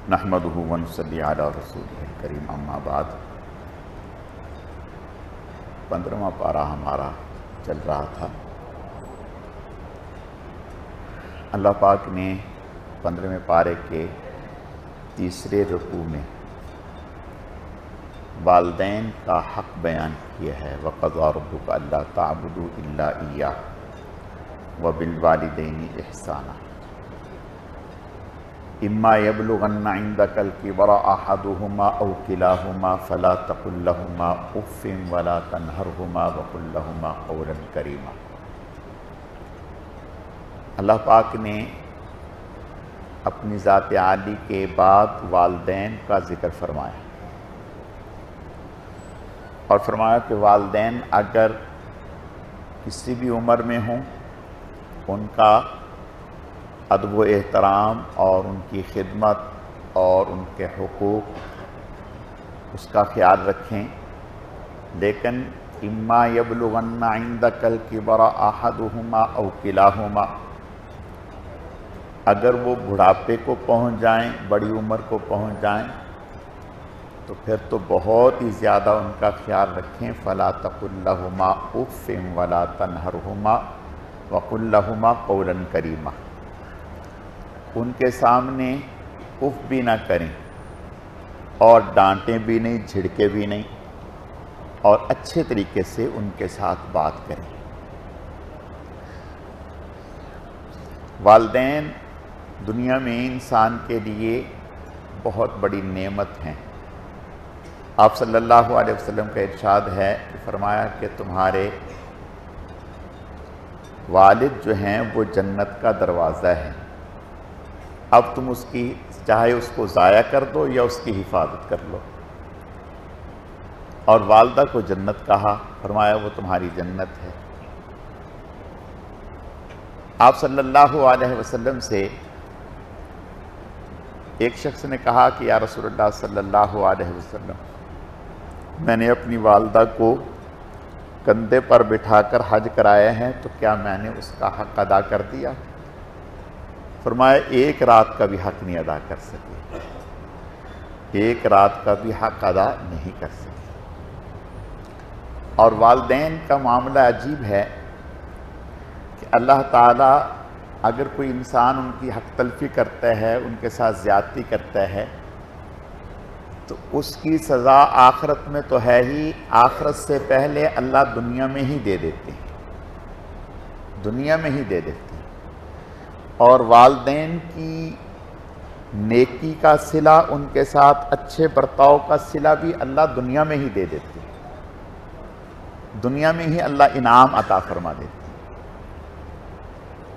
نحمدہ ونصلی علی رسولہ الکریم اما بعد۔ 15واں پارہ ہمارا چل رہا تھا۔ اللہ پاک نے 15ویں پارے کے تیسرے رکوع میں والدین کا حق بیان کیا ہے۔ وَقَضَىٰ رَبُّكَ أَلَّا تَعْبُدُوا إِلَّا إِيَّاهُ وَبِالْوَالِدَيْنِ إِحْسَانًا إِمَّا يَبْلُغَنَّ عِندَكَ الْكِبَرَ أَحَدُهُمَا أَوْ كِلَاهُمَا فَلَا تَقُل لَّهُمَا أُفٍّ وَلَا تَنْهَرْهُمَا وَقُل لَّهُمَا قَوْلًا كَرِيمًا۔ اللہ پاک نے اپنی ذات عالی کے بعد والدین کا ذکر فرمایا اور فرمایا کہ والدین اگر کسی بھی عمر میں ہوں ان کا ادب و احترام اور ان کی خدمت اور ان کے حقوق اس کا خیال رکھیں، لیکن اما یبلغن عندک الکبر احدہما او کلاہما، اگر وہ بڑھاپے کو پہنچ جائیں، بڑی عمر کو پہنچ جائیں تو پھر تو بہت ہی زیادہ ان کا خیال رکھیں۔ فلا تقل لہما اف ولا تنہرہما وقل لہما قولا کریما، ان کے سامنے اف بھی نہ کریں اور ڈانٹیں بھی نہیں، جھڑکے بھی نہیں، اور اچھے طریقے سے ان کے ساتھ بات کریں۔ والدین دنیا میں انسان کے لیے بہت بڑی نعمت ہیں۔ آپ صلی اللہ علیہ وسلم کا ارشاد ہے کہ فرمایا کہ تمہارے والد جو ہیں وہ جنت کا دروازہ ہے، اب تم اس کی چاہے اس کو ضائع کر دو یا اس کی حفاظت کر لو۔ اور والدہ کو جنت کہا، فرمایا وہ تمہاری جنت ہے۔ آپ صلی اللہ علیہ وسلم سے ایک شخص نے کہا کہ یا رسول اللہ صلی اللہ علیہ وسلم، میں نے اپنی والدہ کو کندھے پر بٹھا کر حج کرائے ہیں، تو کیا میں نے اس کا حق ادا کر دیا؟ فرمایا ایک رات کا بھی حق نہیں ادا کر سکے، ایک رات کا بھی حق ادا نہیں کر سکے۔ اور والدین کا معاملہ عجیب ہے کہ اللہ تعالیٰ اگر کوئی انسان ان کی حق تلفی کرتا ہے، ان کے ساتھ زیادتی کرتا ہے، تو اس کی سزا آخرت میں تو ہے ہی، آخرت سے پہلے اللہ دنیا میں ہی دے دیتے ہیں، دنیا میں ہی دے دیتے ہیں۔ اور والدین کی نیکی کا صلہ، ان کے ساتھ اچھے برتاؤ کا صلہ بھی اللہ دنیا میں ہی دے دیتے ہیں، دنیا میں ہی اللہ انعام عطا فرما دیتے ہیں۔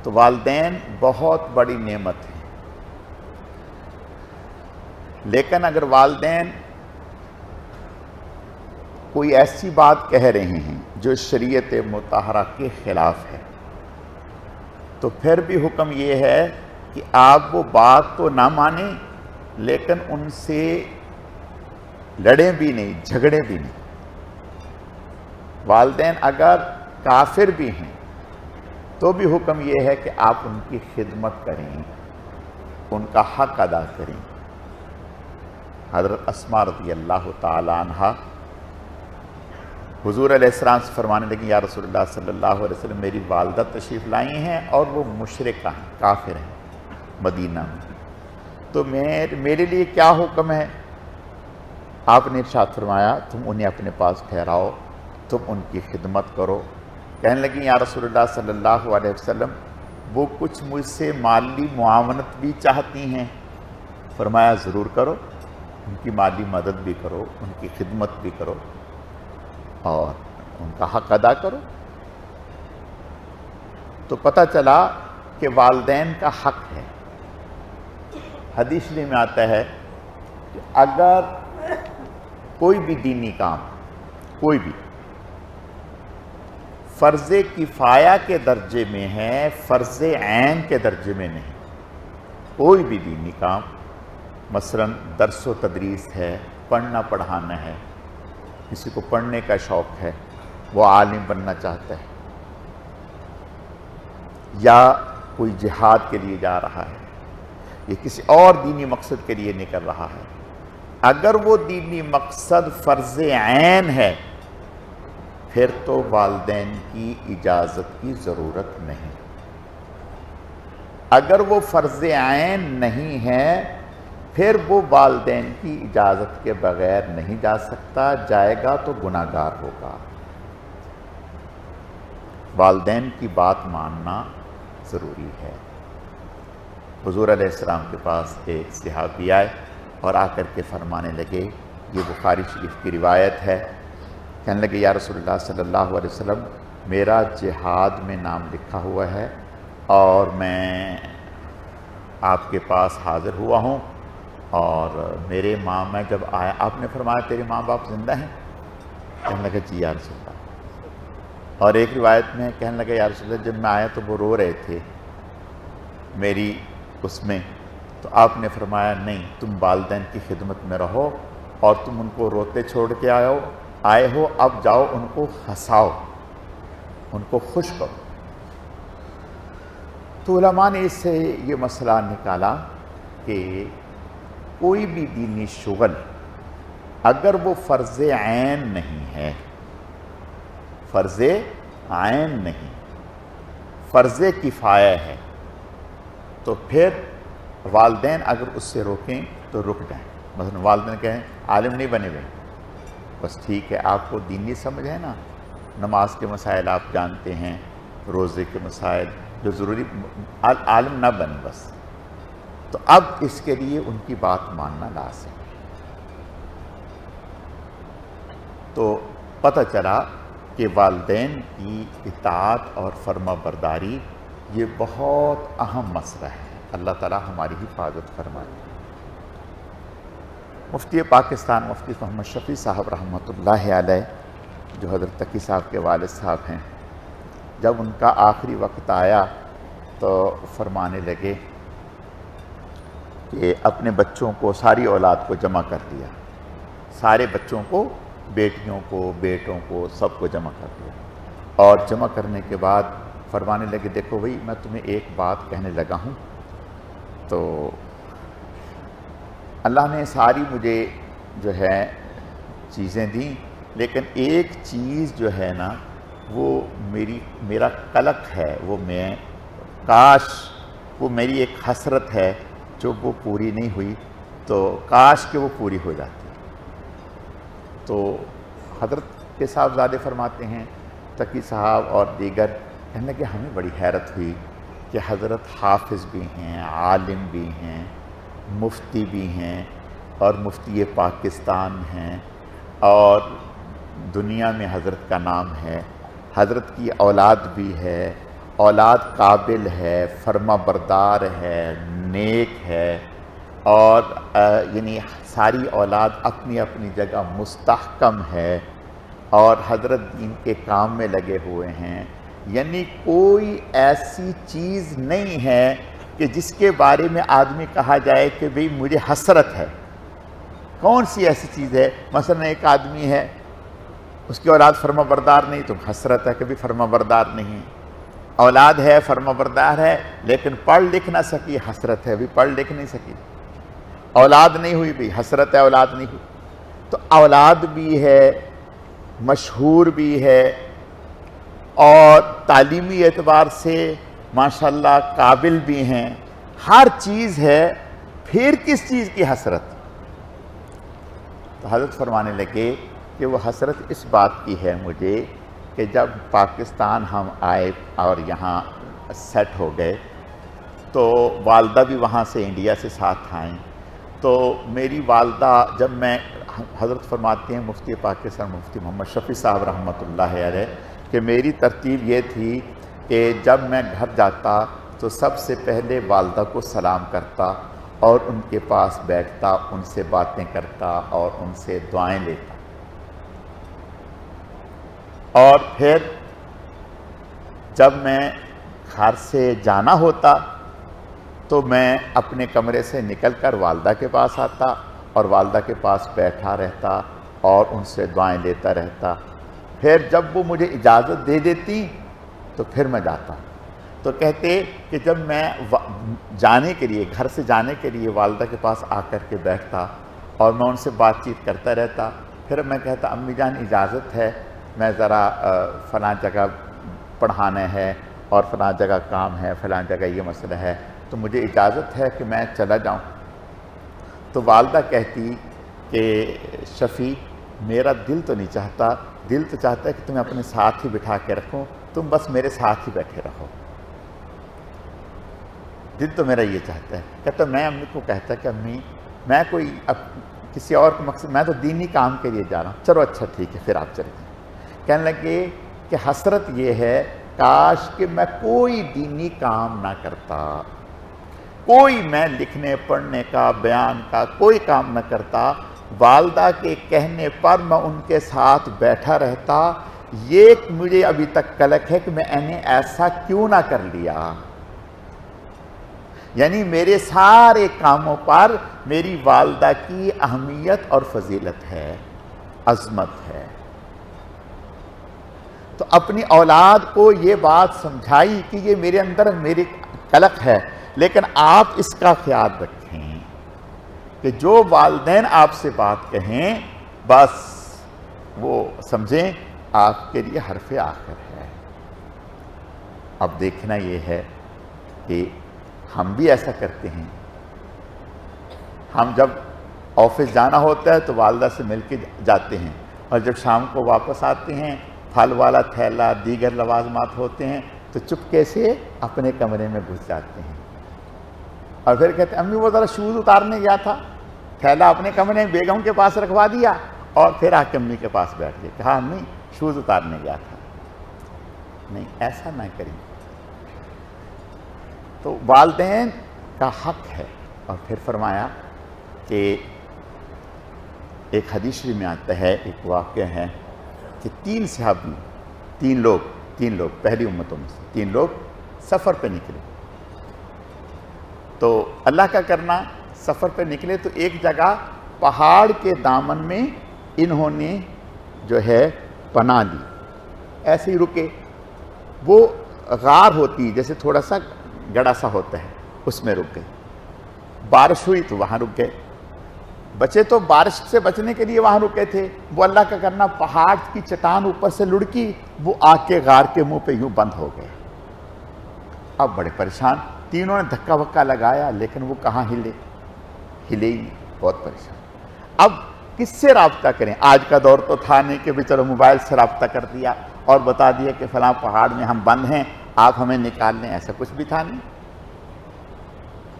تو والدین بہت بڑی نعمت ہے، لیکن اگر والدین کوئی ایسی بات کہہ رہے ہیں جو شریعت مطہرہ کے خلاف ہے، تو پھر بھی حکم یہ ہے کہ آپ وہ بات تو نہ مانیں، لیکن ان سے لڑیں بھی نہیں، جھگڑیں بھی نہیں۔ والدین اگر کافر بھی ہیں تو بھی حکم یہ ہے کہ آپ ان کی خدمت کریں، ان کا حق ادا کریں۔ حضرت اسماء رضی اللہ تعالی عنہ حضور علیہ السلام سے فرمانے لگیں، یا رسول اللہ صلی اللہ علیہ وسلم، میری والدہ تشریف لائی ہیں اور وہ مشرکہ ہیں، کافر ہیں مدینہ میں، تو میرے لیے کیا حکم ہے؟ آپ نے ارشاد فرمایا تم انہیں اپنے پاس ٹھہراؤ، تم ان کی خدمت کرو۔ کہنے لگیں یا رسول اللہ صلی اللہ علیہ وسلم، وہ کچھ مجھ سے مالی معاونت بھی چاہتی ہیں۔ فرمایا ضرور کرو، ان کی مالی مدد بھی کرو، ان کی خدمت بھی کرو اور ان کا حق ادا کرو۔ تو پتہ چلا کہ والدین کا حق ہے۔ حدیث میں آتا ہے کہ اگر کوئی بھی دینی کام، کوئی بھی فرض کفایہ کے درجے میں ہے، فرض عین کے درجے میں نہیں، کوئی بھی دینی کام، مثلا درس و تدریس ہے، پڑھنا پڑھانا ہے، کسی کو پڑھنے کا شوق ہے، وہ عالم بننا چاہتا ہے، یا کوئی جہاد کے لیے جا رہا ہے، یہ کسی اور دینی مقصد کے لیے نہیں کر رہا ہے۔ اگر وہ دینی مقصد فرض عین ہے پھر تو والدین کی اجازت کی ضرورت نہیں۔ اگر وہ فرض عین نہیں ہے پھر وہ والدین کی اجازت کے بغیر نہیں جا سکتا، جائے گا تو گناہگار ہوگا۔ والدین کی بات ماننا ضروری ہے۔ حضور علیہ السلام کے پاس ایک صحابی آئے اور آ کر کے فرمانے لگے، یہ بخاری شریف کی روایت ہے، کہنے لگے یا رسول اللہ صلی اللہ علیہ وسلم میرا جہاد میں نام لکھا ہوا ہے اور میں آپ کے پاس حاضر ہوا ہوں، اور میرے ماں میں جب آیا آپ نے فرمایا تیرے ماں باپ زندہ ہیں؟ کہنے لگے جی یا رسول اللہ۔ اور ایک روایت میں کہنے لگے یا رسول اللہ جب میں آیا تو وہ رو رہے تھے میری اس میں، تو آپ نے فرمایا نہیں، تم والدین کی خدمت میں رہو اور تم ان کو روتے چھوڑ کے آئے ہو، اب جاؤ ان کو ہنساؤ، ان کو خوش کرو۔ تو علماء نے اس سے یہ مسئلہ نکالا کہ کوئی بھی دینی شغل اگر وہ فرض عین نہیں ہے، فرض عین نہیں، فرض کفایہ ہے، تو پھر والدین اگر اس سے روکیں تو رک جائیں۔ مثلا والدین کہیں عالم نہیں بنے ہوئے، بس ٹھیک ہے، آپ کو دینی سمجھ ہے نا، نماز کے مسائل آپ جانتے ہیں، روزے کے مسائل جو ضروری، عالم نہ بن بس، تو اب اس کے لیے ان کی بات ماننا لازم ہے۔ تو پتہ چلا کہ والدین کی اطاعت اور فرما برداری یہ بہت اہم مسئلہ ہے۔ اللہ تعالیٰ ہماری حفاظت فرمائے۔ مفتی پاکستان مفتی محمد شفیع صاحب رحمۃ اللہ علیہ جو حضرت تقی صاحب کے والد صاحب ہیں، جب ان کا آخری وقت آیا تو فرمانے لگے کہ اپنے بچوں کو، ساری اولاد کو جمع کر دیا، سارے بچوں کو، بیٹیوں کو، بیٹوں کو، سب کو جمع کر دیا، اور جمع کرنے کے بعد فرمانے لگے دیکھو بھائی میں تمہیں ایک بات کہنے لگا ہوں، تو اللہ نے ساری مجھے جو ہے چیزیں دیں، لیکن ایک چیز جو ہے نا وہ میرا قلق ہے، وہ میں کاش، وہ میری ایک حسرت ہے جو وہ پوری نہیں ہوئی، تو کاش کہ وہ پوری ہو جاتی۔ تو حضرت کے صاحبزادے فرماتے ہیں، تقی صاحب اور دیگر، کہنے کہ ہمیں بڑی حیرت ہوئی کہ حضرت حافظ بھی ہیں، عالم بھی ہیں، مفتی بھی ہیں، اور مفتی پاکستان ہیں، اور دنیا میں حضرت کا نام ہے، حضرت کی اولاد بھی ہے، اولاد قابل ہے، فرما بردار ہے، نیک ہے، اور یعنی ساری اولاد اپنی اپنی جگہ مستحکم ہے، اور حضرت دین کے کام میں لگے ہوئے ہیں، یعنی کوئی ایسی چیز نہیں ہے کہ جس کے بارے میں آدمی کہا جائے کہ بھئی مجھے حسرت ہے۔ کون سی ایسی چیز ہے؟ مثلا ایک آدمی ہے، اس کی اولاد فرما بردار نہیں تو حسرت ہے کہ بھی فرما بردار نہیں، اولاد ہے فرما بردار ہے لیکن پڑھ لکھ نہ سکی، حسرت ہے بھی پڑھ لکھ نہیں سکی، اولاد نہیں ہوئی بھی حسرت ہے اولاد نہیں ہوئی۔ تو اولاد بھی ہے، مشہور بھی ہے، اور تعلیمی اعتبار سے ماشاءاللہ قابل بھی ہیں، ہر چیز ہے، پھر کس چیز کی حسرت؟ تو حضرت فرمانے لگے کہ وہ حسرت اس بات کی ہے مجھے کہ جب پاکستان ہم آئے اور یہاں سیٹ ہو گئے تو والدہ بھی وہاں سے انڈیا سے ساتھ آئیں، تو میری والدہ جب میں، حضرت فرماتے ہیں مفتی پاکستان مفتی محمد شفیع صاحب رحمۃ اللہ علیہ کہ میری ترتیب یہ تھی کہ جب میں گھر جاتا تو سب سے پہلے والدہ کو سلام کرتا اور ان کے پاس بیٹھتا، ان سے باتیں کرتا اور ان سے دعائیں لیتا، اور پھر جب میں گھر سے جانا ہوتا تو میں اپنے کمرے سے نکل کر والدہ کے پاس آتا اور والدہ کے پاس بیٹھا رہتا اور ان سے دعائیں لیتا رہتا، پھر جب وہ مجھے اجازت دے دیتی تو پھر میں جاتا، تو کہتے کہ جب میں جانے کے لیے، گھر سے جانے کے لیے والدہ کے پاس آ کر کے بیٹھتا اور میں ان سے بات چیت کرتا رہتا، پھر میں کہتا امی جان اجازت ہے، میں ذرا فلاں جگہ پڑھانا ہے اور فلاں جگہ کام ہے، فلاں جگہ یہ مسئلہ ہے، تو مجھے اجازت ہے کہ میں چلا جاؤں۔ تو والدہ کہتی کہ شفیع میرا دل تو نہیں چاہتا، دل تو چاہتا ہے کہ تمہیں اپنے ساتھ ہی بٹھا کے رکھوں، تم بس میرے ساتھ ہی بیٹھے رہو، دل تو میرا یہ چاہتا ہے۔ کہتا میں امی کو کہتا کہ امی میں کوئی اب کسی اور کو مقصد، میں تو دینی کام کے لیے جا رہا ہوں، چلو اچھا ٹھیک ہے، پھر آپ چلے جائیں۔ کہنے لگے کہ حسرت یہ ہے کاش کہ میں کوئی دینی کام نہ کرتا، کوئی میں لکھنے پڑھنے کا، بیان کا کوئی کام نہ کرتا، والدہ کے کہنے پر میں ان کے ساتھ بیٹھا رہتا، یہ مجھے ابھی تک کلک ہے کہ میں نے ایسا کیوں نہ کر لیا۔ یعنی میرے سارے کاموں پر میری والدہ کی اہمیت اور فضیلت ہے، عظمت ہے۔ تو اپنی اولاد کو یہ بات سمجھائی کہ یہ میرے اندر میری قلق ہے، لیکن آپ اس کا خیال رکھیں کہ جو والدین آپ سے بات کہیں بس وہ سمجھیں آپ کے لیے حرف آخر ہے۔ اب دیکھنا یہ ہے کہ ہم بھی ایسا کرتے ہیں، ہم جب آفس جانا ہوتا ہے تو والدہ سے مل کے جاتے ہیں، اور جب شام کو واپس آتے ہیں، پھل والا تھیلا دیگر لوازمات ہوتے ہیں تو چپکے سے اپنے کمرے میں گھس جاتے ہیں، اور پھر کہتے ہیں امی وہ ذرا شوز اتارنے گیا تھا، تھیلا اپنے کمرے میں بیگم کے پاس رکھوا دیا اور پھر آ کے امی کے پاس بیٹھ گئے، کہا امی شوز اتارنے گیا تھا۔ نہیں، ایسا نہ کریں۔ تو والدین کا حق ہے۔ اور پھر فرمایا کہ ایک حدیث میں آتا ہے، ایک واقعہ ہے کہ تین لوگ پہلی امتوں میں سے 3 لوگ سفر پہ نکلے۔ تو اللہ کا کرنا، سفر پہ نکلے تو ایک جگہ پہاڑ کے دامن میں انہوں نے جو ہے پناہ لی، ایسے ہی رکے۔ وہ غار ہوتی جیسے تھوڑا سا گڑا سا ہوتا ہے، اس میں رک گئے۔ بارش ہوئی تو وہاں رک گئے، بچے تو بارش سے بچنے کے لیے وہاں رکے تھے، وہ اللہ کا کرنا پہاڑ کی چٹان اوپر سے لڑکی، وہ آگ کے غار کے منہ پہ یوں بند ہو گئے۔ اب بڑے پریشان، تینوں نے دھکا وکا لگایا لیکن وہ کہاں ہلے ہی نہیں، بہت پریشان۔ اب کس سے رابطہ کریں؟ آج کا دور تو تھا نہیں کہ چلو موبائل سے رابطہ کر دیا اور بتا دیا کہ فلاں پہاڑ میں ہم بند ہیں، آپ ہمیں نکال لیں، ایسا کچھ بھی تھا نہیں۔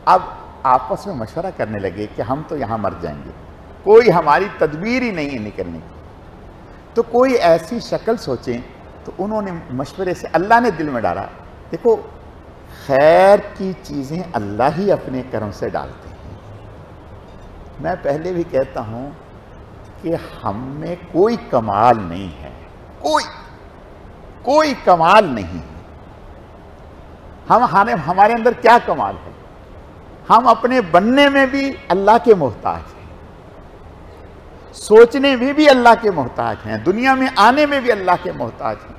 اب آپس میں مشورہ کرنے لگے کہ ہم تو یہاں مر جائیں گے، کوئی ہماری تدبیر ہی نہیں ہے نکلنے کی، تو کوئی ایسی شکل سوچیں۔ تو انہوں نے مشورے سے، اللہ نے دل میں ڈالا، دیکھو خیر کی چیزیں اللہ ہی اپنے کرم سے ڈالتے ہیں۔ میں پہلے بھی کہتا ہوں کہ ہم میں کوئی کمال نہیں ہے، کوئی کمال نہیں ہے۔ ہمارے اندر کیا کمال ہے؟ ہم اپنے بننے میں بھی اللہ کے محتاج ہیں، سوچنے میں بھی اللہ کے محتاج ہیں، دنیا میں آنے میں بھی اللہ کے محتاج ہیں،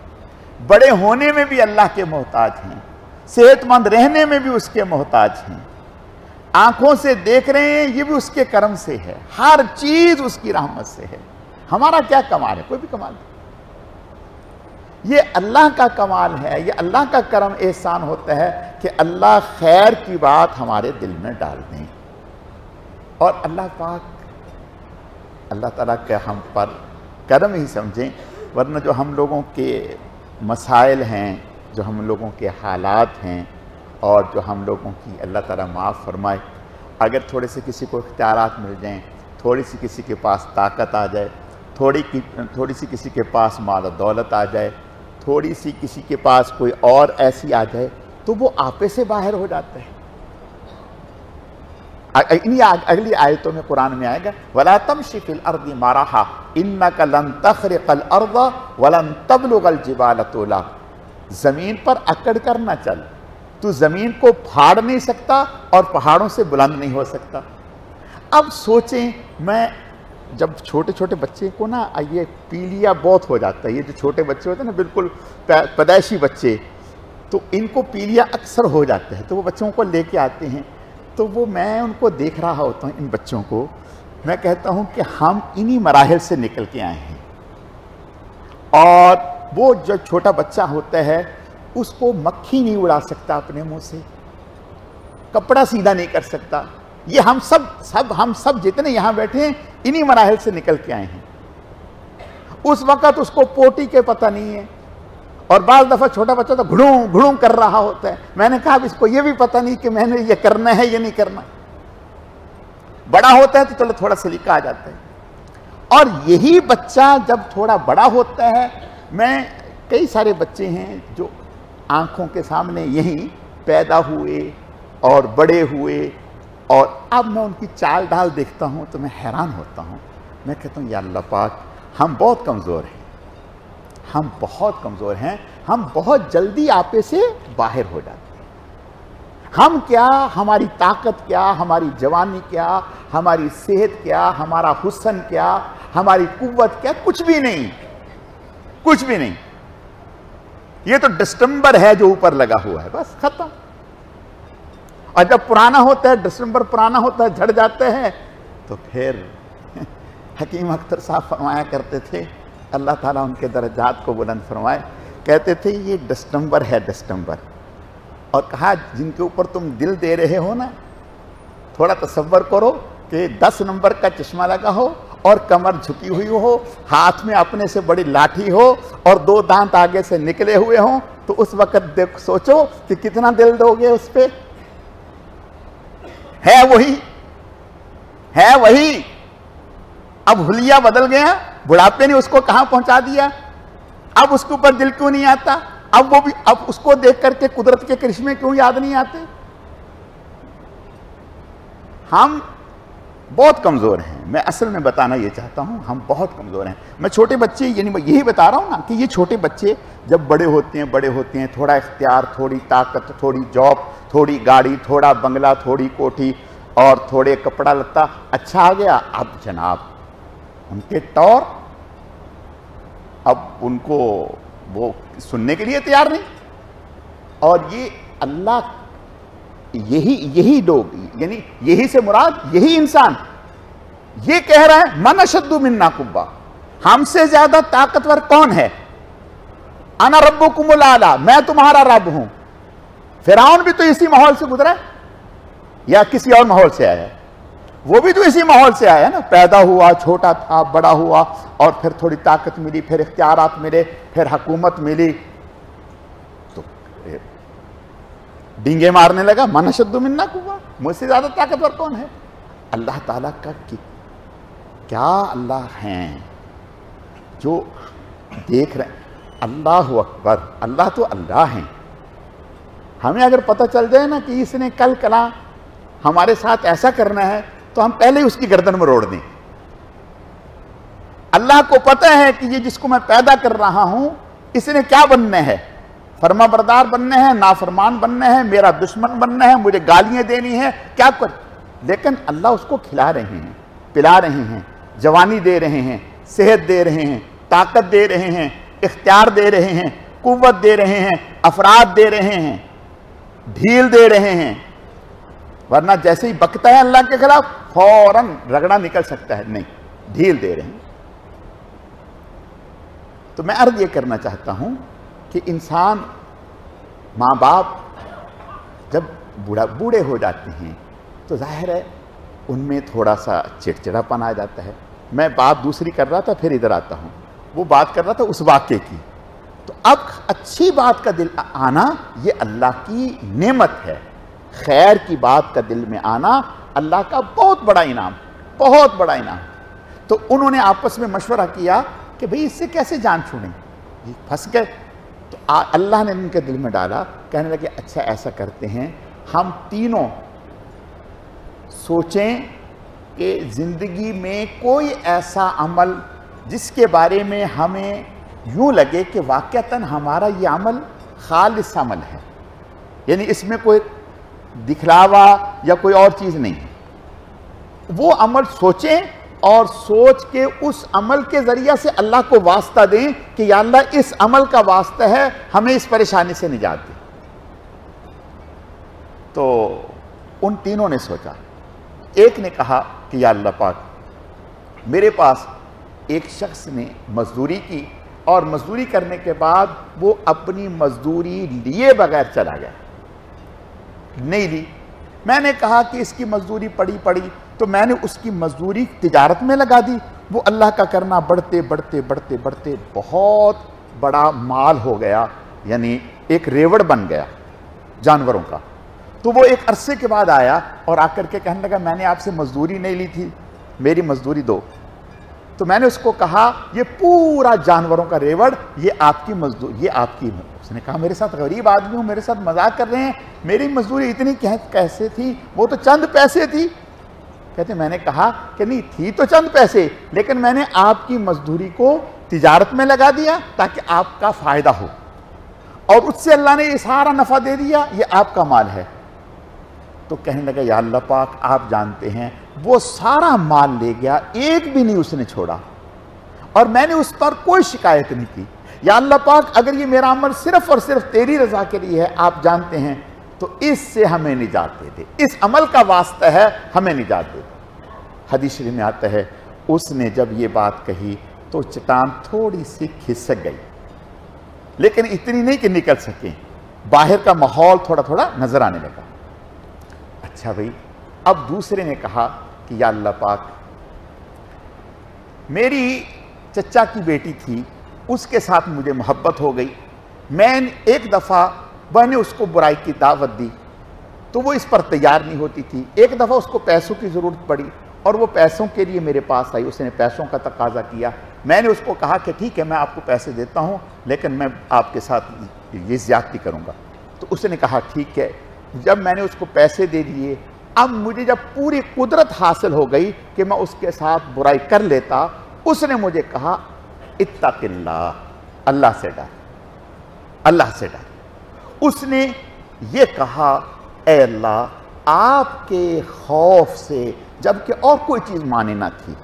بڑے ہونے میں بھی اللہ کے محتاج ہیں، صحت مند رہنے میں بھی اس کے محتاج ہیں، آنکھوں سے دیکھ رہے ہیں یہ بھی اس کے کرم سے ہے، ہر چیز اس کی رحمت سے ہے۔ ہمارا کیا کمال ہے؟ کوئی بھی کمال نہیں۔ یہ اللہ کا کمال ہے، یہ اللہ کا کرم احسان ہوتا ہے کہ اللہ خیر کی بات ہمارے دل میں ڈال دیں، اور اللہ پاک، اللہ تعالیٰ کا ہم پر کرم ہی سمجھیں، ورنہ جو ہم لوگوں کے مسائل ہیں، جو ہم لوگوں کے حالات ہیں، اور جو ہم لوگوں کی اللہ تعالیٰ معاف فرمائے، اگر تھوڑے سے کسی کو اختیارات مل جائیں، تھوڑی سی کسی کے پاس طاقت آ جائے، تھوڑی سی کسی کے پاس مال و دولت آ جائے، تھوڑی سی کسی کے پاس کوئی اور ایسی آ جائے، تو وہ آپے سے باہر ہو جاتا ہے۔ اگلی آیتوں میں قرآن میں آئے گا وَلَا تَمْشِ فِي الْأَرْضِ مَرَحًا إِنَّكَ لَن تَخْرِقَ الْأَرْضَ وَلَن تَبْلُغَ الْجِبَالَ طُولًا۔ زمین پر اکڑ کر نہ چل، تو زمین کو پھاڑ نہیں سکتا اور پہاڑوں سے بلند نہیں ہو سکتا۔ اب سوچیں، میں جب چھوٹے چھوٹے بچے کو نا یہ پیلیا بہت ہو جاتا ہے، یہ جو چھوٹے بچے ہوتے ہیں نا بالکل پیدائشی بچے، تو ان کو پیلیا اکثر ہو جاتے ہیں، تو وہ بچوں کو لے کے آتے ہیں، تو وہ میں ان کو دیکھ رہا ہوتا ہوں، ان بچوں کو میں کہتا ہوں کہ ہم انہی مراحل سے نکل کے آئے ہیں، اور وہ جو چھوٹا بچہ ہوتا ہے اس کو مکھی نہیں اڑا سکتا اپنے منہ سے، کپڑا سیدھا نہیں کر سکتا. یہ ہم سب جتنے یہاں بیٹھے ہیں انہی مراحل سے نکل کے آئے ہیں. اس وقت اس کو پوٹی کے پتہ نہیں ہے، اور بعض دفعہ چھوٹا بچہ تو گھڑوں گھڑوں کر رہا ہوتا ہے. میں نے کہا اب اس کو یہ بھی پتہ نہیں کہ میں نے یہ کرنا ہے یہ نہیں کرنا. بڑا ہوتا ہے تو چلو تھوڑا سلیقہ آ جاتا ہے. اور یہی بچہ جب تھوڑا بڑا ہوتا ہے، میں کئی سارے بچے ہیں جو آنکھوں کے سامنے یہیں پیدا ہوئے اور بڑے ہوئے، اور اب میں ان کی چال ڈال دیکھتا ہوں تو میں حیران ہوتا ہوں. میں کہتا ہوں یا اللہ پاک، ہم بہت کمزور ہیں، ہم بہت کمزور ہیں، ہم بہت جلدی آپے سے باہر ہو جاتے ہیں. ہم کیا، ہماری طاقت کیا، ہماری جوانی کیا، ہماری صحت کیا، ہمارا حسن کیا، ہماری قوت کیا، کچھ بھی نہیں، کچھ بھی نہیں. یہ تو ڈسٹمبر ہے جو اوپر لگا ہوا ہے، بس ختم. اور جب پرانا ہوتا ہے، ڈسمبر پرانا ہوتا ہے، جھڑ جاتے ہیں، تو پھر حکیم اختر صاحب فرمایا کرتے تھے، اللہ تعالیٰ ان کے درجات کو بلند فرمائے، کہتے تھے یہ ڈسمبر ہے، ڈسمبر. اور کہا جن کے اوپر تم دل دے رہے ہو نا، تھوڑا تصور کرو کہ 10 نمبر کا چشمہ لگا ہو اور کمر جھکی ہوئی ہو، ہاتھ میں اپنے سے بڑی لاٹھی ہو اور 2 دانت آگے سے نکلے ہوئے ہوں، تو اس وقت دیکھ سوچو کہ کتنا دل دو گے اس پہ. ہے وہی، ہے وہی. اب حلیہ بدل گیا، بڑھاپے نے اس کو کہاں پہنچا دیا. اب اس کے اوپر دل کیوں نہیں آتا؟ اب اس کو دیکھ کر کے قدرت کے کرشمے کیوں یاد نہیں آتے؟ ہم بہت کمزور ہیں. میں اصل میں بتانا یہ چاہتا ہوں، ہم بہت کمزور ہیں. میں چھوٹے بچے، یعنی میں یہی بتا رہا ہوں نا کہ یہ چھوٹے بچے جب بڑے ہوتے ہیں، تھوڑا اختیار، تھوڑی طاقت، تھوڑی جاب، تھوڑی گاڑی، تھوڑا بنگلہ، تھوڑی کوٹھی اور تھوڑے کپڑا لتا اچھا آ گیا. اب جناب ان کے طور، اب ان کو وہ سننے کے لیے تیار نہیں. اور یہ اللہ، یہی لوگ، یعنی یہی سے مراد یہی انسان یہ کہہ رہا ہے من اشد منا قوہ، ہم سے زیادہ طاقتور کون ہے؟ انا ربکم الاعلی، میں تمہارا رب ہوں. فرعون بھی تو اسی ماحول سے گزرا ہے یا کسی اور ماحول سے آیا ہے؟ وہ بھی تو اسی ماحول سے آیا نا. پیدا ہوا، چھوٹا تھا، بڑا ہوا، اور پھر تھوڑی طاقت ملی، پھر اختیارات ملے، پھر حکومت ملی، تو ڈینگے مارنے لگا. من اشد منا قوہ، مجھ سے زیادہ طاقتور کون ہے؟ اللہ تعالیٰ کا کیا اللہ ہیں جو دیکھ رہے ہیں. اللہ اکبر، اللہ تو اللہ ہیں. ہمیں اگر پتہ چل جائے نا کہ اس نے کل کلا ہمارے ساتھ ایسا کرنا ہے تو ہم پہلے ہی اس کی گردن میں روڑ دیں. اللہ کو پتہ ہے کہ یہ جس کو میں پیدا کر رہا ہوں اس نے کیا بننا ہے، فرما بردار بننے ہیں، نافرمان بننے ہیں، میرا دشمن بننا ہے، مجھے گالیاں دینی ہے، کیا کر. لیکن اللہ اس کو کھلا رہے ہیں، پلا رہے ہیں، جوانی دے رہے ہیں، صحت دے رہے ہیں، طاقت دے رہے ہیں، اختیار دے رہے ہیں، قوت دے رہے ہیں، افراد دے رہے ہیں، ڈھیل دے رہے ہیں. ورنہ جیسے ہی بکتا ہے اللہ کے خلاف فوراً رگڑا نکل سکتا ہے. نہیں، ڈھیل دے رہے ہیں. تو میں عرض یہ کرنا چاہتا ہوں کہ انسان، ماں باپ جب بوڑھے ہو جاتے ہیں تو ظاہر ہے ان میں تھوڑا سا چڑچڑا پن آ جاتا ہے. میں بات دوسری کر رہا تھا، پھر ادھر آتا ہوں. وہ بات کر رہا تھا اس واقعے کی. تو اب اچھی بات کا دل آنا یہ اللہ کی نعمت ہے. خیر کی بات کا دل میں آنا اللہ کا بہت بڑا انعام، بہت بڑا انعام. تو انہوں نے آپس میں مشورہ کیا کہ بھئی اس سے کیسے جان چھوڑیں، یہ پھنس گئے. تو اللہ نے ان کے دل میں ڈالا، کہنے لگے اچھا ایسا کرتے ہیں، ہم تینوں سوچیں کہ زندگی میں کوئی ایسا عمل جس کے بارے میں ہمیں یوں لگے کہ واقعتاً ہمارا یہ عمل خالص عمل ہے، یعنی اس میں کوئی دکھلاوا یا کوئی اور چیز نہیں ہے. وہ عمل سوچیں اور سوچ کے اس عمل کے ذریعہ سے اللہ کو واسطہ دیں کہ یا اللہ اس عمل کا واسطہ ہے، ہمیں اس پریشانی سے نجات دے. تو ان تینوں نے سوچا. ایک نے کہا کہ یا اللہ پاک، میرے پاس ایک شخص نے مزدوری کی اور مزدوری کرنے کے بعد وہ اپنی مزدوری لیے بغیر چلا گیا، نہیں لی. میں نے کہا کہ اس کی مزدوری پڑی تو میں نے اس کی مزدوری تجارت میں لگا دی. وہ اللہ کا کرنا بڑھتے بڑھتے بڑھتے بڑھتے بہت بڑا مال ہو گیا، یعنی ایک ریوڑ بن گیا جانوروں کا. تو وہ ایک عرصے کے بعد آیا اور آ کر کے کہنے لگا میں نے آپ سے مزدوری نہیں لی تھی، میری مزدوری دو. تو میں نے اس کو کہا یہ پورا جانوروں کا ریوڑ یہ آپ کی مزدوری، یہ آپ کی. اس نے کہا میرے ساتھ غریب آدمی ہوں، میرے ساتھ مذاق کر رہے ہیں، میری مزدوری اتنی کیسے تھی؟ وہ تو چند پیسے تھی. کہتے میں نے کہا کہ نہیں تھی تو چند پیسے، لیکن میں نے آپ کی مزدوری کو تجارت میں لگا دیا تاکہ آپ کا فائدہ ہو، اور اس سے اللہ نے یہ سارا نفع دے دیا، یہ آپ کا مال ہے. تو کہنے لگا یا اللہ پاک آپ جانتے ہیں وہ سارا مال لے گیا، ایک بھی نہیں اس نے چھوڑا، اور میں نے اس پر کوئی شکایت نہیں کی. یا اللہ پاک اگر یہ میرا عمل صرف اور صرف تیری رضا کے لیے ہے، آپ جانتے ہیں، تو اس سے ہمیں نجات دے دے، اس عمل کا واسطہ ہے، ہمیں نجات دے دے. حدیث شریف میں آتا ہے اس نے جب یہ بات کہی تو چٹان تھوڑی سی کھسک گئی، لیکن اتنی نہیں کہ نکل سکیں. باہر کا ماحول تھوڑا تھوڑا نظر آنے لگا. اچھا بھائی، اب دوسرے نے کہا کہ یا اللہ پاک میری چچا کی بیٹی تھی، اس کے ساتھ مجھے محبت ہو گئی، میں ایک دفعہ میں نے اس کو برائی کی دعوت دی تو وہ اس پر تیار نہیں ہوتی تھی. ایک دفعہ اس کو پیسوں کی ضرورت پڑی اور وہ پیسوں کے لیے میرے پاس آئی، اس نے پیسوں کا تقاضا کیا. میں نے اس کو کہا کہ ٹھیک ہے میں آپ کو پیسے دیتا ہوں، لیکن میں آپ کے ساتھ یہ زیادتی کروں گا. تو اس نے کہا ٹھیک ہے. جب میں نے اس کو پیسے دے دیے، اب مجھے جب پوری قدرت حاصل ہو گئی کہ میں اس کے ساتھ برائی کر لیتا، اس نے مجھے کہا اتق اللہ، اللہ سے ڈر، اللہ سے ڈر. اس نے یہ کہا اے اللہ آپ کے خوف سے، جبکہ اور کوئی چیز مانے نہ تھی،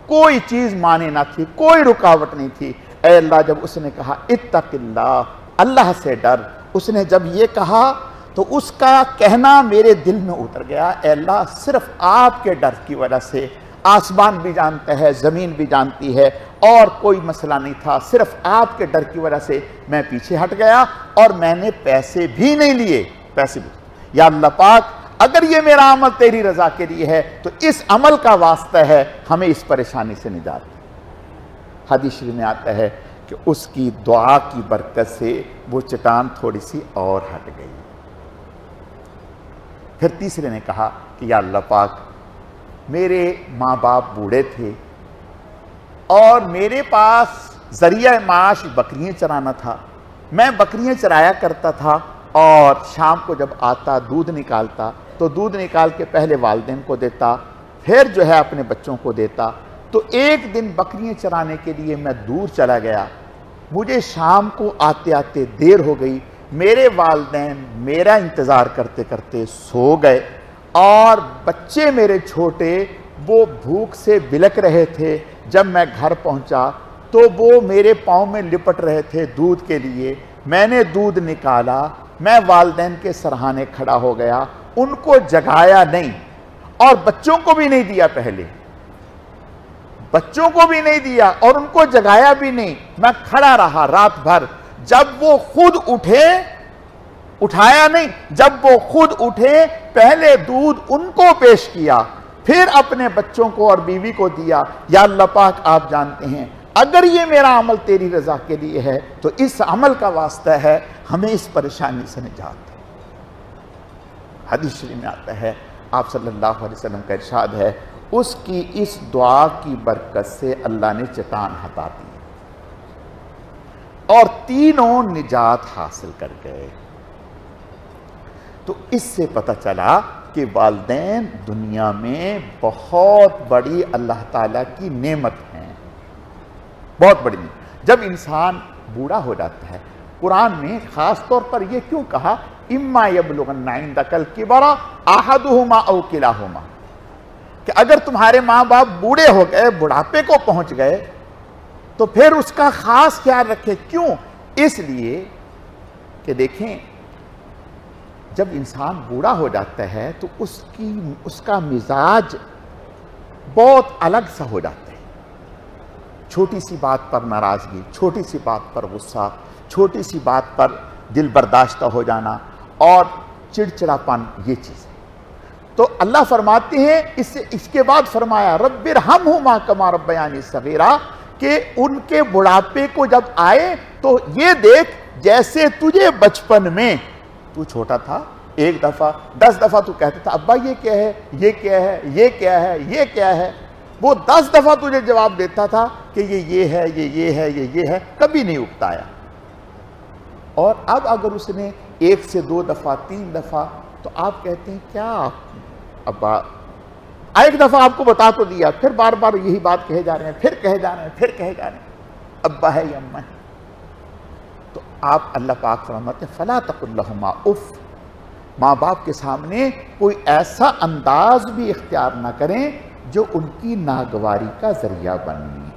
کوئی چیز مانے نہ تھی، کوئی رکاوٹ نہیں تھی. اے اللہ جب اس نے کہا اتق اللہ، اللہ سے ڈر، اس نے جب یہ کہا تو اس کا کہنا میرے دل میں اتر گیا. اے اللہ صرف آپ کے ڈر کی وجہ سے، آسمان بھی جانتا ہے، زمین بھی جانتی ہے، اور کوئی مسئلہ نہیں تھا، صرف آپ کے ڈر کی وجہ سے میں پیچھے ہٹ گیا اور میں نے پیسے بھی نہیں لیے، پیسے بھی. یا اللہ پاک اگر یہ میرا عمل تیری رضا کے لیے ہے تو اس عمل کا واسطہ ہے، ہمیں اس پریشانی سے نجات دے. حدیث شریف میں آتا ہے کہ اس کی دعا کی برکت سے وہ چٹان تھوڑی سی اور ہٹ گئی. پھر تیسرے نے کہا کہ یا اللہ پاک میرے ماں باپ بوڑھے تھے اور میرے پاس ذریعہ معاش بکریاں چرانا تھا، میں بکریاں چرایا کرتا تھا اور شام کو جب آتا دودھ نکالتا تو دودھ نکال کے پہلے والدین کو دیتا، پھر جو ہے اپنے بچوں کو دیتا. تو ایک دن بکریاں چرانے کے لیے میں دور چلا گیا، مجھے شام کو آتے آتے دیر ہو گئی، میرے والدین میرا انتظار کرتے کرتے سو گئے اور بچے میرے چھوٹے وہ بھوک سے بلک رہے تھے. جب میں گھر پہنچا تو وہ میرے پاؤں میں لپٹ رہے تھے دودھ کے لیے. میں نے دودھ نکالا، میں والدین کے سرہانے کھڑا ہو گیا، ان کو جگایا نہیں اور بچوں کو بھی نہیں دیا، پہلے بچوں کو بھی نہیں دیا اور ان کو جگایا بھی نہیں. میں کھڑا رہا رات بھر. جب وہ خود اٹھے، اٹھایا نہیں، جب وہ خود اٹھے پہلے دودھ ان کو پیش کیا، پھر اپنے بچوں کو اور بیوی کو دیا. یا اللہ پاک آپ جانتے ہیں اگر یہ میرا عمل تیری رضا کے لیے ہے تو اس عمل کا واسطہ ہے، ہمیں اس پریشانی سے نجات دے. حدیث شریف میں آتا ہے آپ صلی اللہ علیہ وسلم کا ارشاد ہے اس کی اس دعا کی برکت سے اللہ نے چٹان ہٹا دی اور تینوں نجات حاصل کر گئے. تو اس سے پتہ چلا کہ والدین دنیا میں بہت بڑی اللہ تعالیٰ کی نعمت ہیں، بہت بڑی نعمت. جب انسان بوڑھا ہو جاتا ہے، قرآن میں خاص طور پر یہ کیوں کہا اما یبلغن عندک الکبر احدہما او کلاہما، کہ اگر تمہارے ماں باپ بوڑھے ہو گئے، بڑھاپے کو پہنچ گئے تو پھر اس کا خاص خیال رکھے. کیوں؟ اس لیے کہ دیکھیں جب انسان بوڑھا ہو جاتا ہے تو اس کا مزاج بہت الگ سا ہو جاتا ہے. چھوٹی سی بات پر ناراضگی، چھوٹی سی بات پر غصہ، چھوٹی سی بات پر دل برداشتہ ہو جانا اور چڑچڑاپن، یہ چیز ہے. تو اللہ فرماتے ہیں اس کے بعد فرمایا رب ارحمہما کما ربیانی صغیرا، کہ ان کے بڑھاپے کو جب آئے تو یہ دیکھ جیسے تجھے بچپن میں تو چھوٹا تھا، ایک دفعہ 10 دفعہ تو کہتا تھا ابا یہ کیا ہے، یہ کیا ہے، یہ کیا ہے، یہ کیا ہے، وہ 10 دفعہ تجھے جواب دیتا تھا کہ یہ ہے، یہ ہے، یہ ہے، کبھی نہیں اکتایا. اور اب اگر اس نے 1 سے 2 دفعہ 3 دفعہ، تو آپ کہتے ہیں کیا ابا، ایک دفعہ آپ کو بتا تو دیا، پھر بار بار یہی بات کہے جا رہے ہیں، پھر کہے جا رہے ہیں، پھر کہے جا رہے ہیں، ابا ہے یا اماں ہے. تو آپ اللہ پاک فرماتے ہیں فلا تقل لہما اف، ماں باپ کے سامنے کوئی ایسا انداز بھی اختیار نہ کریں جو ان کی ناگواری کا ذریعہ بنے،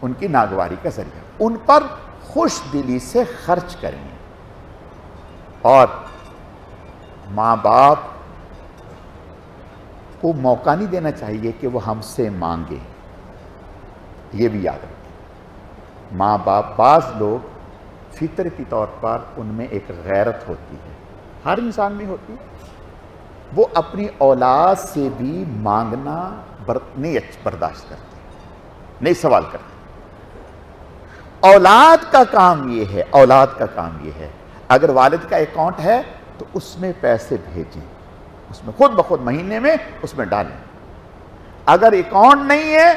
ان کی ناگواری کا ذریعہ. ان پر خوش دلی سے خرچ کریں. اور ماں باپ کو موقع نہیں دینا چاہیے کہ وہ ہم سے مانگے، یہ بھی یاد رکھیں. ماں باپ، بعض لوگ فطرتی طور پر ان میں ایک غیرت ہوتی ہے، ہر انسان میں ہوتی ہے، وہ اپنی اولاد سے بھی مانگنا نہیں برداشت کرتے، نہیں سوال کرتے. اولاد کا کام یہ ہے، اولاد کا کام یہ ہے اگر والد کا اکاؤنٹ ہے تو اس میں پیسے بھیجیں، اس میں خود بخود مہینے میں اس میں ڈالیں. اگر اکاؤنٹ نہیں ہے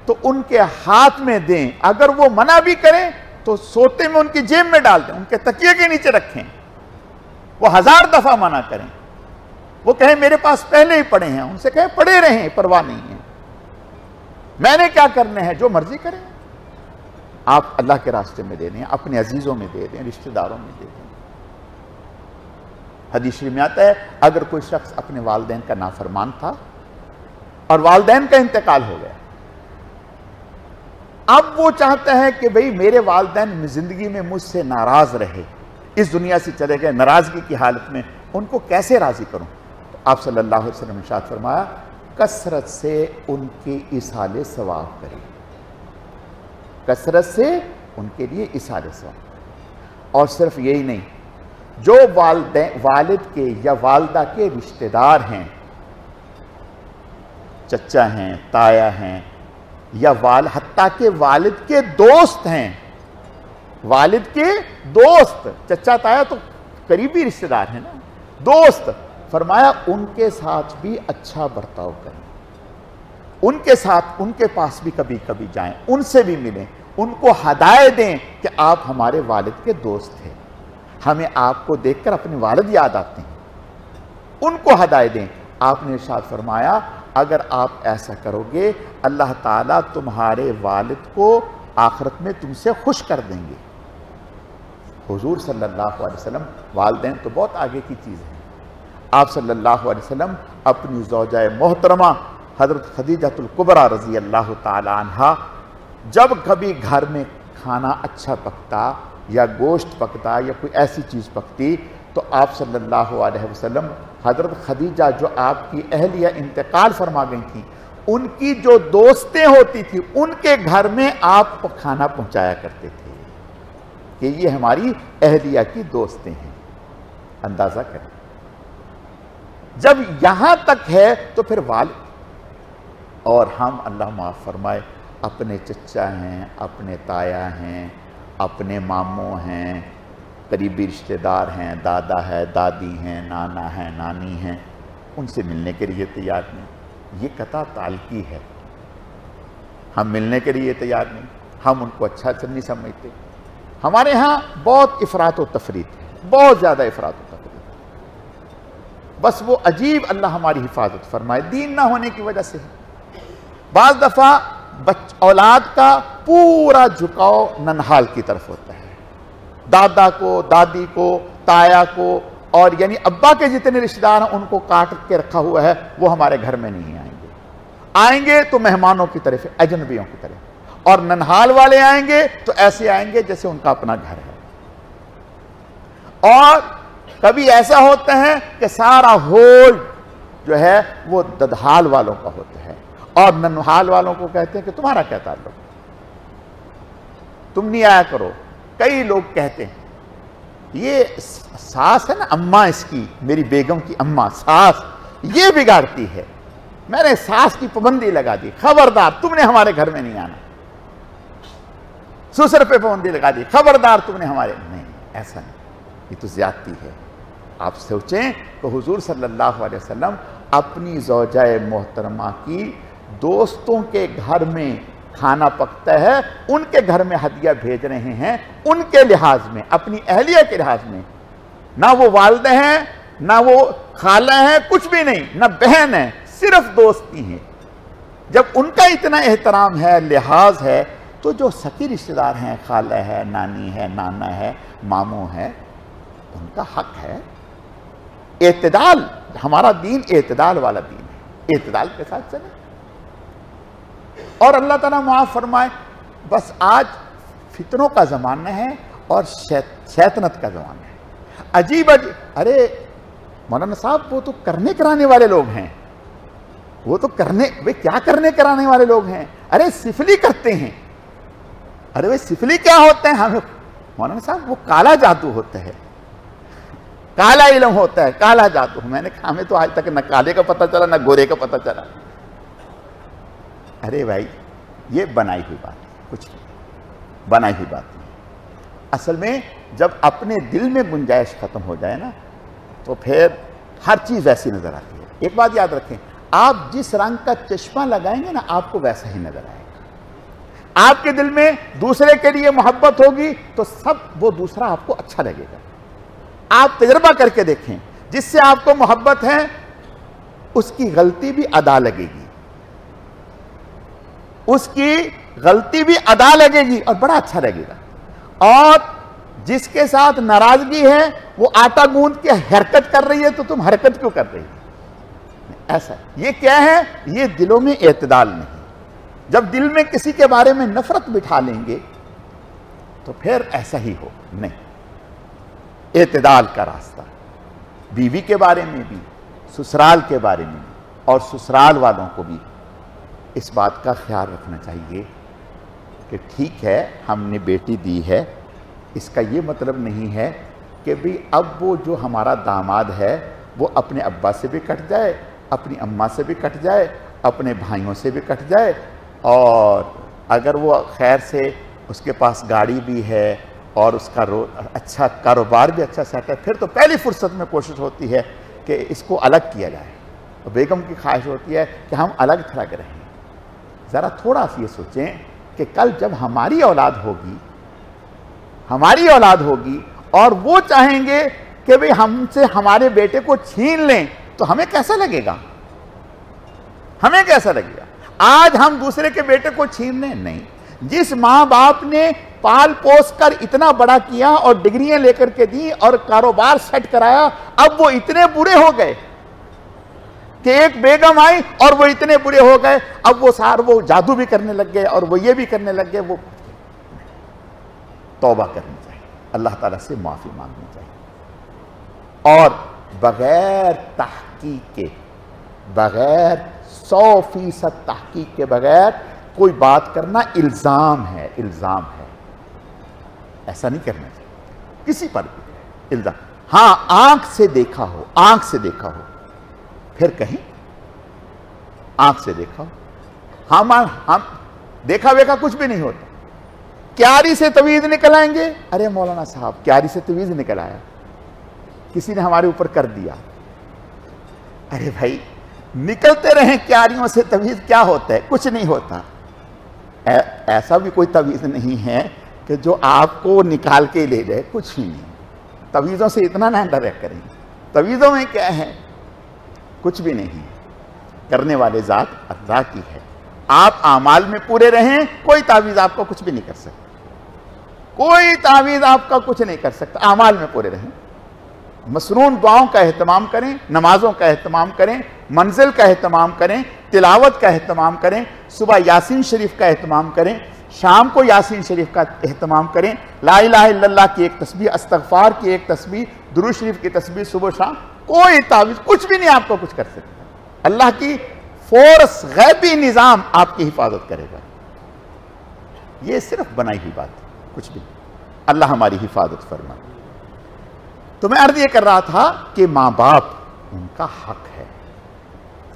تو ان کے ہاتھ میں دیں. اگر وہ منع بھی کریں تو سوتے میں ان کی جیب میں ڈال دیں، ان کے تکیے کے نیچے رکھیں. وہ 1000 دفعہ منع کریں، وہ کہیں میرے پاس پہلے ہی پڑے ہیں، ان سے کہیں پڑے رہیں، پرواہ نہیں ہے، میں نے کیا کرنے ہیں، جو مرضی کریں. آپ اللہ کے راستے میں دے دیں، اپنے عزیزوں میں دے دیں، رشتہ داروں میں دے دیں. حدیث شریف میں آتا ہے اگر کوئی شخص اپنے والدین کا نافرمان تھا اور والدین کا انتقال ہو گیا، اب وہ چاہتا ہے کہ بھئی میرے والدین زندگی میں مجھ سے ناراض رہے، اس دنیا سے چلے گئے ناراضگی کی حالت میں، ان کو کیسے راضی کروں؟ تو آپ صلی اللہ علیہ وسلم نے ارشاد فرمایا کثرت سے ان کے ایصال ثواب کریں، کثرت سے ان کے لیے ایصال ثواب. اور صرف یہی نہیں، جو والد کے یا والدہ کے رشتہ دار ہیں، چچا ہیں، تایا ہیں، یا حتیٰ کہ والد کے دوست ہیں، والد کے دوست، چچا تایا تو قریبی رشتہ دار ہیں نا، دوست، فرمایا ان کے ساتھ بھی اچھا برتاؤ کریں، ان کے ساتھ، ان کے پاس بھی کبھی کبھی جائیں، ان سے بھی ملیں، ان کو ہدایت دیں کہ آپ ہمارے والد کے دوست ہیں، ہمیں آپ کو دیکھ کر اپنے والد یاد آتے ہیں، ان کو ہدایت دیں. آپ نے ارشاد فرمایا اگر آپ ایسا کرو گے اللہ تعالیٰ تمہارے والد کو آخرت میں تم سے خوش کر دیں گے. حضور صلی اللہ علیہ وسلم، والدین تو بہت آگے کی چیز ہے، آپ صلی اللہ علیہ وسلم اپنی زوجہ محترمہ حضرت خدیجہ الکبریٰ رضی اللہ تعالی عنہا جب کبھی گھر میں کھانا اچھا پکتا یا گوشت پکتا یا کوئی ایسی چیز پکتی تو آپ صلی اللہ علیہ وسلم حضرت خدیجہ جو آپ کی اہلیہ انتقال فرما گئی تھیں، ان کی جو دوستیں ہوتی تھیں ان کے گھر میں آپ کو کھانا پہنچایا کرتے تھے کہ یہ ہماری اہلیہ کی دوستیں ہیں. اندازہ کریں، جب یہاں تک ہے تو پھر والد. اور ہم اللہ معاف فرمائے اپنے چچا ہیں، اپنے تایا ہیں، اپنے ماموں ہیں، قریبی رشتہ دار ہیں، دادا ہے، دادی ہیں، نانا ہے، نانی ہیں، ان سے ملنے کے لیے تیار نہیں. یہ قطع تعلقی ہے، ہم ملنے کے لیے تیار نہیں، ہم ان کو اچھا نہیں سمجھتے. ہمارے ہاں بہت افراط و تفریط ہے، بہت زیادہ افراط و تفریط ہے. بس وہ عجیب اللہ ہماری حفاظت فرمائے، دین نہ ہونے کی وجہ سے. بعض دفعہ اولاد کا پورا جھکاؤ ننہال کی طرف ہوتا ہے، دادا کو، دادی کو، تایا کو، اور یعنی ابا کے جتنے رشتہ دار ہیں ان کو کاٹ کے رکھا ہوا ہے، وہ ہمارے گھر میں نہیں آئیں گے. آئیں گے تو مہمانوں کی طرف، اجنبیوں کی طرف، اور ننہال والے آئیں گے تو ایسے آئیں گے جیسے ان کا اپنا گھر ہے. اور کبھی ایسا ہوتا ہے کہ سارا ہول جو ہے وہ ددحال والوں کا ہوتا ہے، اور ننحال والوں کو کہتے ہیں کہ تمہارا کیا تعلق، تم نہیں آیا کرو۔ کئی لوگ کہتے ہیں یہ ساس ہے نا، اماں اس کی، میری بیگم کی اماں ساس، یہ بگاڑتی ہے، میں نے ساس کی پابندی لگا دی، خبردار تم نے ہمارے گھر میں نہیں آنا، سسر پہ پابندی لگا دی، خبردار تم نے ہمارے، نہیں ایسا نہیں، یہ تو زیادتی ہے۔ آپ سوچیں کہ حضور صلی اللہ علیہ وسلم اپنی زوجہ محترمہ کی دوستوں کے گھر میں کھانا پکتا ہے، ان کے گھر میں ہدیہ بھیج رہے ہیں، ان کے لحاظ میں، اپنی اہلیہ کے لحاظ میں، نہ وہ والدہ ہیں، نہ وہ خالہ ہیں، کچھ بھی نہیں، نہ بہن ہیں، صرف دوستی ہیں۔ جب ان کا اتنا احترام ہے، لحاظ ہے، تو جو سکی رشتہ دار ہیں، خالہ ہے، نانی ہے، نانا ہے، ماموں ہے، ان کا حق ہے۔ اعتدال، ہمارا دین اعتدال والا دین ہے، اعتدال کے ساتھ چلیں۔ اور اللہ تعالیٰ معاف فرمائے، بس آج فتنوں کا زمانہ ہے اور شیطنت کا زمانہ ہے، عجیب ارے مولانا صاحب وہ تو کرنے کرانے والے لوگ ہیں، وہ تو کیا کرنے کرانے والے لوگ ہیں، ارے سفلی کرتے ہیں، ارے وہ سفلی کیا ہوتے ہیں، ہمیں مولانا صاحب وہ کالا جادو ہوتا ہے، کالا علم ہوتا ہے، کالا جادو۔ میں نے کہا ہمیں تو آج تک نہ کالے کا پتہ چلا نہ گورے کا پتہ چلا۔ ارے بھائی یہ بنائی ہوئی بات ہے، کچھ نہیں، بنائی ہوئی بات نہیں۔ اصل میں جب اپنے دل میں گنجائش ختم ہو جائے نا تو پھر ہر چیز ویسی نظر آتی ہے۔ ایک بات یاد رکھیں، آپ جس رنگ کا چشمہ لگائیں گے نا آپ کو ویسا ہی نظر آئے گا۔ آپ کے دل میں دوسرے کے لیے محبت ہوگی تو سب وہ دوسرا آپ کو اچھا لگے گا۔ آپ تجربہ کر کے دیکھیں، جس سے آپ کو محبت ہے اس کی غلطی بھی ادا لگے گی، اس کی غلطی بھی ادا لگے گی اور بڑا اچھا لگے گا۔ اور جس کے ساتھ ناراضگی ہے وہ آٹا گوندھ کے حرکت کر رہی ہے تو تم حرکت کیوں کر رہی ہے؟ ایسا یہ کیا ہے؟ یہ دلوں میں اعتدال نہیں۔ جب دل میں کسی کے بارے میں نفرت بٹھا لیں گے تو پھر ایسا ہی ہو نہیں۔ اعتدال کا راستہ، بیوی کے بارے میں بھی، سسرال کے بارے میں بھی، اور سسرال والوں کو بھی اس بات کا خیال رکھنا چاہیے کہ ٹھیک ہے ہم نے بیٹی دی ہے، اس کا یہ مطلب نہیں ہے کہ بھی اب وہ جو ہمارا داماد ہے وہ اپنے ابا سے بھی کٹ جائے، اپنی اماں سے بھی کٹ جائے، اپنے بھائیوں سے بھی کٹ جائے، اور اگر وہ خیر سے اس کے پاس گاڑی بھی ہے اور اس کا اچھا کاروبار بھی اچھا سیٹ ہے، پھر تو پہلی فرصت میں کوشش ہوتی ہے کہ اس کو الگ کیا جائے، اور بیگم کی خواہش ہوتی ہے کہ ہم الگ تھلگ رہیں۔ ذرا تھوڑا سی یہ سوچیں کہ کل جب ہماری اولاد ہوگی اور وہ چاہیں گے کہ بھئی ہم سے ہمارے بیٹے کو چھین لیں تو ہمیں کیسا لگے گا؟ ہمیں کیسا لگے گا؟ آج ہم دوسرے کے بیٹے کو چھین لیں؟ نہیں۔ جس ماں باپ نے پال پوس کر اتنا بڑا کیا اور ڈگریاں لے کر کے دی اور کاروبار سیٹ کرایا، اب وہ اتنے برے ہو گئے کہ ایک بیگم آئی اور وہ اتنے برے ہو گئے، اب وہ جادو بھی کرنے لگ گئے اور وہ یہ بھی کرنے لگ گئے۔ وہ توبہ کرنی چاہیے، اللہ تعالیٰ سے معافی مانگنی چاہیے، اور بغیر تحقیق کے، بغیر 100% تحقیق کے بغیر کوئی بات کرنا الزام ہے، الزام ہے، ایسا نہیں کرنا چاہیے کسی پر بھی الزام۔ ہاں آنکھ سے دیکھا ہو، آنکھ سے دیکھا ہو پھر کہیں، آنکھ سے دیکھا ہو، ہم دیکھا ویکھا کچھ بھی نہیں ہوتا۔ کیاری سے تویز نکل آئیں گے، ارے مولانا صاحب کیاری سے تویز نکل آیا، کسی نے ہمارے اوپر کر دیا، ارے بھائی نکلتے رہیں کیاریوں سے تویز، کیا ہوتا ہے؟ کچھ نہیں ہوتا۔ ایسا بھی کوئی تویز نہیں ہے کہ جو آپ کو نکال کے لے جائے، کچھ بھی نہیں۔ تویزوں سے اتنا نہ ڈرا کریں، تویزوں میں کیا ہے؟ کچھ بھی نہیں، کرنے والے ذات اللہ کی ہے۔ آپ اعمال میں پورے رہیں، کوئی تعویذ آپ کو کچھ بھی نہیں کر سکتا، کوئی تعویذ آپ کا کچھ نہیں کر سکتا، اعمال میں پورے رہیں۔ مسنون دعاؤں کا اہتمام کریں، نمازوں کا اہتمام کریں، منزل کا اہتمام کریں، تلاوت کا اہتمام کریں، صبح یاسین شریف کا اہتمام کریں، شام کو یاسین شریف کا اہتمام کریں، لا الہ الا اللہ کی ایک تسبیح، استغفار کی ایک تسبیح، درود شریف کی تسبیح صبح شام، کوئی تعویذ کچھ بھی نہیں آپ کو کچھ کر سکتا۔ اللہ کی فورس، غیبی نظام آپ کی حفاظت کرے گا۔ یہ صرف بنائی ہوئی بات ہے، کچھ بھی۔ اللہ ہماری حفاظت فرمائے۔ تو میں عرض یہ کر رہا تھا کہ ماں باپ ان کا حق ہے،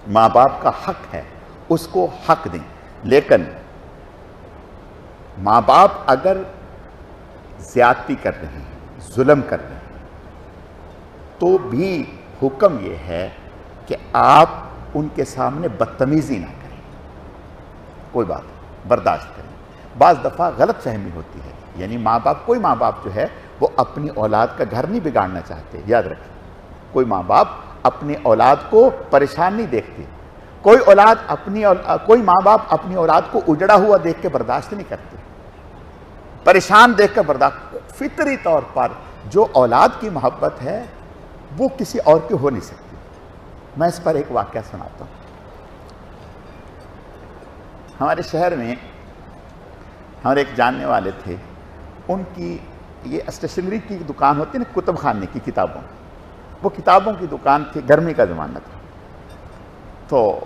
ماں باپ کا حق ہے، اس کو حق دیں۔ لیکن ماں باپ اگر زیادتی کر رہے ہیں، ظلم کر رہے ہیں، تو بھی حکم یہ ہے کہ آپ ان کے سامنے بدتمیزی نہ کریں، کوئی بات برداشت کریں۔ بعض دفعہ غلط فہمی ہوتی ہے، یعنی ماں باپ، کوئی ماں باپ جو ہے وہ اپنی اولاد کا گھر نہیں بگاڑنا چاہتے، یاد رکھیں۔ کوئی ماں باپ اپنی اولاد کو پریشان نہیں دیکھتے، کوئی ماں باپ اپنی اولاد کو اجڑا ہوا دیکھ کے برداشت نہیں کرتے، پریشان دیکھ کر برداشت۔ فطری طور پر جو اولاد کی محبت ہے وہ کسی اور کی ہو نہیں سکتی۔ میں اس پر ایک واقعہ سناتا ہوں۔ ہمارے شہر میں ہمارے ایک جاننے والے تھے، ان کی یہ اسٹیشنری کی دکان ہوتی ہے نا، کتب خانے کی کتابوں، وہ کتابوں کی دکان تھی، گرمی کا زمانہ تھا، تو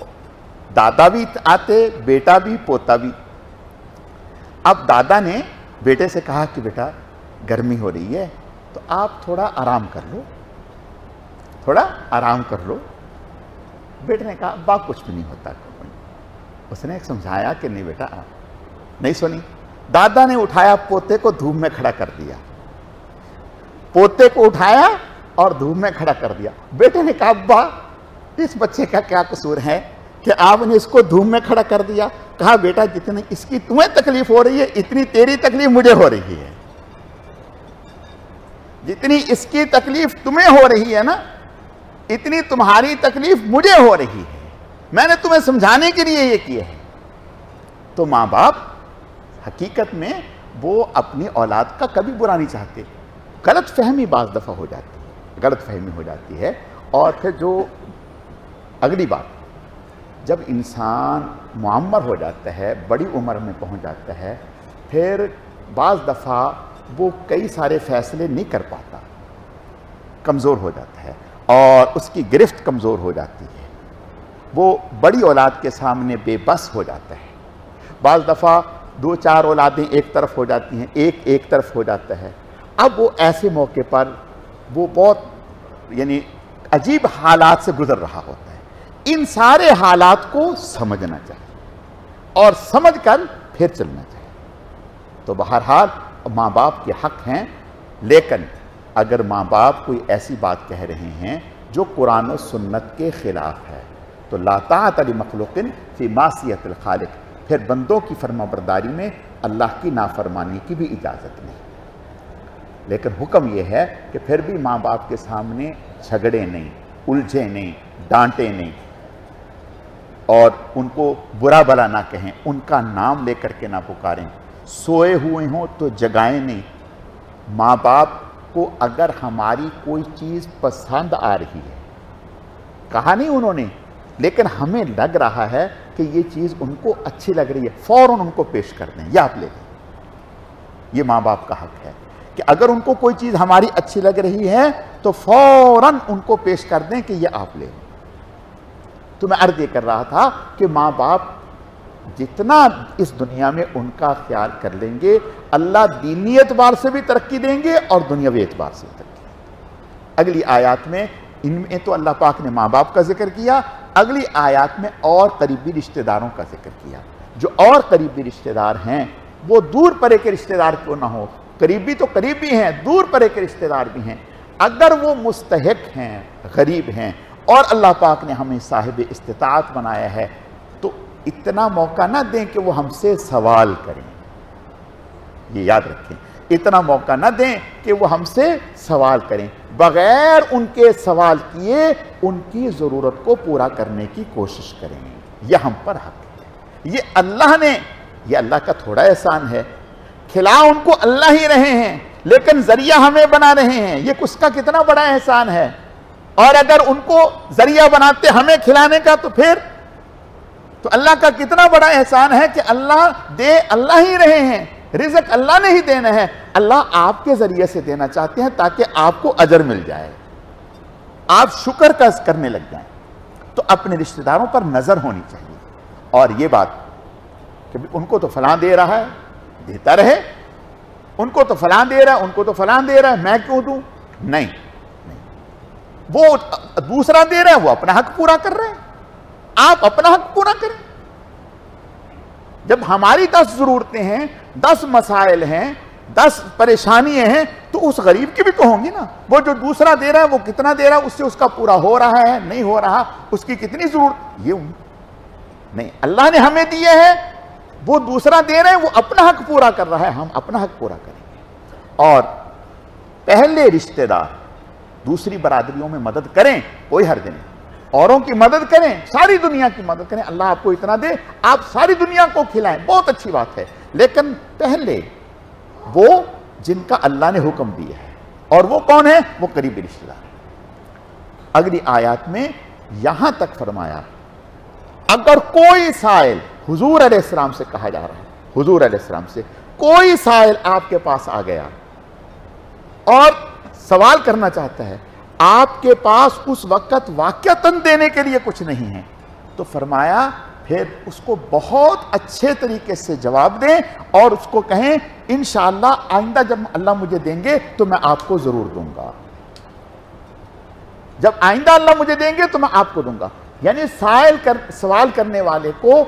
دادا بھی آتے، بیٹا بھی، پوتا بھی۔ اب دادا نے بیٹے سے کہا کہ بیٹا گرمی ہو رہی ہے تو آپ تھوڑا آرام کر لو، تھوڑا آرام کر لو۔ بیٹے نے کہا ابا کچھ بھی نہیں ہوتا۔ اس نے سمجھایا کہ نہیں بیٹا، نہیں سنی۔ دادا نے اٹھایا، پوتے کو دھوپ میں کھڑا کر دیا، پوتے کو اٹھایا اور دھوپ میں کھڑا کر دیا۔ بیٹے نے کہا ابا اس بچے کا کیا قصور ہے کہ آپ نے اس کو دھوپ میں کھڑا کر دیا؟ کہا بیٹا جتنی اس کی تمہیں تکلیف ہو رہی ہے اتنی تیری تکلیف مجھے ہو رہی ہے، جتنی اس کی تکلیف تمہیں ہو رہی ہے نا، اتنی تمہاری تکلیف مجھے ہو رہی ہے، میں نے تمہیں سمجھانے کے لیے یہ کیا ہے۔ تو ماں باپ حقیقت میں وہ اپنی اولاد کا کبھی برا نہیں چاہتے۔ غلط فہمی بعض دفعہ ہو جاتی ہے، غلط فہمی ہو جاتی ہے۔ اور پھر جو اگلی بات، جب انسان معمر ہو جاتا ہے، بڑی عمر میں پہنچ جاتا ہے، پھر بعض دفعہ وہ کئی سارے فیصلے نہیں کر پاتا، کمزور ہو جاتا ہے اور اس کی گرفت کمزور ہو جاتی ہے، وہ بڑی اولاد کے سامنے بے بس ہو جاتا ہے۔ بعض دفعہ 2-4 اولادیں ایک طرف ہو جاتی ہیں، ایک طرف ہو جاتا ہے۔ اب وہ ایسے موقع پر وہ بہت یعنی عجیب حالات سے گزر رہا ہوتا ہے۔ ان سارے حالات کو سمجھنا چاہیے اور سمجھ کر پھر چلنا چاہیے۔ تو بہرحال ماں باپ کے حق ہیں، لیکن اگر ماں باپ کوئی ایسی بات کہہ رہے ہیں جو قرآن و سنت کے خلاف ہے تو لا طاعۃ لمخلوق فی معصیۃ الخالق، پھر بندوں کی فرما برداری میں اللہ کی نافرمانی کی بھی اجازت نہیں۔ لیکن حکم یہ ہے کہ پھر بھی ماں باپ کے سامنے جھگڑے نہیں، الجھے نہیں، ڈانٹے نہیں، اور ان کو برا بلا نہ کہیں، ان کا نام لے کر کے نہ پکاریں، سوئے ہوئے ہوں تو جگائیں نہیں۔ ماں باپ کو اگر ہماری کوئی چیز پسند آ رہی ہے، کہا نہیں انہوں نے، لیکن ہمیں لگ رہا ہے کہ یہ چیز ان کو اچھی لگ رہی ہے، فوراً ان کو پیش کر دیں یا آپ لے لیں۔ یہ ماں باپ کا حق ہے کہ اگر ان کو کوئی چیز ہماری اچھی لگ رہی ہے تو فوراً ان کو پیش کر دیں کہ یہ آپ لے لیں۔ تو میں عرض یہ کر رہا تھا کہ ماں باپ جتنا اس دنیا میں ان کا خیال کر لیں گے، اللہ دینی اعتبار سے بھی ترقی دیں گے اور دنیاوی اعتبار سے بھی ترقی دیں گے۔ اگلی آیات میں ان میں تو اللہ پاک نے ماں باپ کا ذکر کیا، اگلی آیات میں اور قریبی رشتہ داروں کا ذکر کیا۔ جو اور قریبی رشتہ دار ہیں وہ دور پرے کے رشتہ دار کیوں نہ ہو، قریبی تو قریبی ہیں، دور پرے کے رشتہ دار بھی ہیں، اگر وہ مستحق ہیں، غریب ہیں اور اللہ پاک نے ہمیں صاحب استطاعت بنایا ہے تو اتنا موقع نہ دیں کہ وہ ہم سے سوال کریں۔ یہ یاد رکھیں، اتنا موقع نہ دیں کہ وہ ہم سے سوال کریں، بغیر ان کے سوال کیے ان کی ضرورت کو پورا کرنے کی کوشش کریں۔ یہ ہم پر حق ہے، یہ اللہ نے، یہ اللہ کا تھوڑا احسان ہے، کھلا ان کو اللہ ہی رہے ہیں لیکن ذریعہ ہمیں بنا رہے ہیں، یہ اس کا کتنا بڑا احسان ہے۔ اور اگر ان کو ذریعہ بناتے ہمیں کھلانے کا تو پھر تو اللہ کا کتنا بڑا احسان ہے کہ اللہ دے اللہ ہی رہے ہیں، رزق اللہ نے ہی دینا ہے، اللہ آپ کے ذریعے سے دینا چاہتے ہیں تاکہ آپ کو اجر مل جائے، آپ شکر کرنے لگ جائیں۔ تو اپنے رشتہ داروں پر نظر ہونی چاہیے، اور یہ بات کہ ان کو تو فلاں دے رہا ہے، دیتا رہے، ان کو تو فلاں دے رہا ہے، ان کو تو فلاں دے رہا ہے، میں کیوں دوں؟ نہیں، وہ دوسرا دے رہا ہے، وہ اپنا حق پورا کر رہے ہیں، آپ اپنا حق پورا کریں۔ جب ہماری 10 ضرورتیں ہیں، 10 مسائل ہیں، 10 پریشانیاں ہیں، تو اس غریب کی بھی تو ہوں گی نا۔ وہ جو دوسرا دے رہا ہے وہ کتنا دے رہا ہے، اس سے اس کا پورا ہو رہا ہے نہیں ہو رہا، اس کی کتنی ضرورت، یہ نہیں، اللہ نے ہمیں دیے ہیں، وہ دوسرا دے رہے ہیں، وہ اپنا حق پورا کر رہا ہے، ہم اپنا حق پورا کریں گے۔ اور پہلے رشتہ دار دوسری برادریوں میں مدد کریں، کوئی حرج نہیں، اوروں کی مدد کریں، ساری دنیا کی مدد کریں، اللہ آپ کو اتنا دے آپ ساری دنیا کو کھلائیں، بہت اچھی بات ہے، لیکن پہلے وہ جن کا اللہ نے حکم دیا ہے، اور وہ کون ہے؟ وہ قریبی رشتہ دار۔ اگلی آیات میں یہاں تک فرمایا اگر کوئی سائل، حضور علیہ السلام سے کہا جا رہا ہے، حضور علیہ السلام سے کوئی سائل آپ کے پاس آ گیا اور سوال کرنا چاہتا ہے، آپ کے پاس اس وقت واقعتاً دینے کے لیے کچھ نہیں ہے، تو فرمایا پھر اس کو بہت اچھے طریقے سے جواب دیں اور اس کو کہیں انشاءاللہ آئندہ جب اللہ مجھے دیں گے تو میں آپ کو ضرور دوں گا، جب آئندہ اللہ مجھے دیں گے تو میں آپ کو دوں گا۔ یعنی سوال کرنے والے کو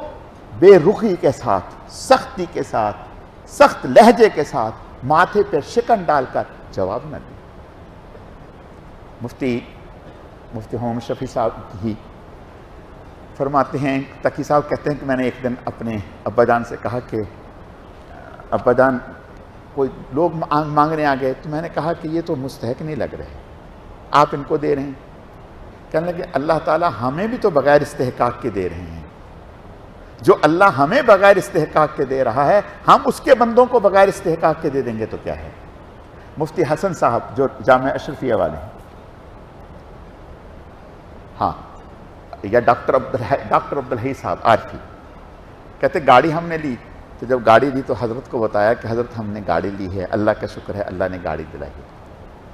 بے رخی کے ساتھ، سختی کے ساتھ، سخت لہجے کے ساتھ ماتھے پہ شکن ڈال کر جواب نہ دیں۔ مفتی محمد شفیع صاحب ہی فرماتے ہیں، تقی صاحب کہتے ہیں کہ میں نے ایک دن اپنے ابا جان سے کہا کہ ابا جان کوئی لوگ مانگنے آ گئے، تو میں نے کہا کہ یہ تو مستحق نہیں لگ رہے، آپ ان کو دے رہے ہیں۔ کہنے لگے اللہ تعالیٰ ہمیں بھی تو بغیر استحقاق کے دے رہے ہیں، جو اللہ ہمیں بغیر استحقاق کے دے رہا ہے ہم اس کے بندوں کو بغیر استحقاق کے دے دیں گے تو کیا ہے۔ مفتی حسن صاحب جو جامعہ اشرفیہ والے ہیں، ہاں، یا ڈاکٹر عبدالحی صاحب عارفی، کہتے گاڑی ہم نے لی، تو جب گاڑی لی تو حضرت کو بتایا کہ حضرت ہم نے گاڑی لی ہے، اللہ کا شکر ہے اللہ نے گاڑی دلائی ہے۔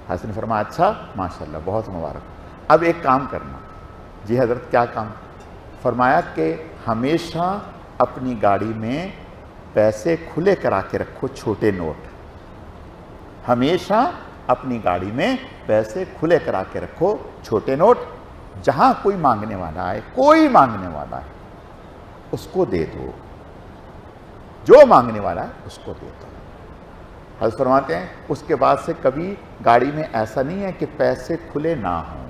حضرت نے فرمایا اچھا ماشاءاللہ بہت مبارک، اب ایک کام کرنا۔ جی حضرت کیا کام؟ فرمایا کہ ہمیشہ اپنی گاڑی میں پیسے کھلے کرا کے رکھو، چھوٹے نوٹ، ہمیشہ اپنی گاڑی میں پیسے کھلے کرا کے رکھو، چھوٹے نوٹ، جہاں کوئی مانگنے والا ہے، کوئی مانگنے والا ہے اس کو دے دو، جو مانگنے والا ہے اس کو دے دو۔ حضرت فرماتے ہیں اس کے بعد سے کبھی گاڑی میں ایسا نہیں ہے کہ پیسے کھلے نہ ہوں،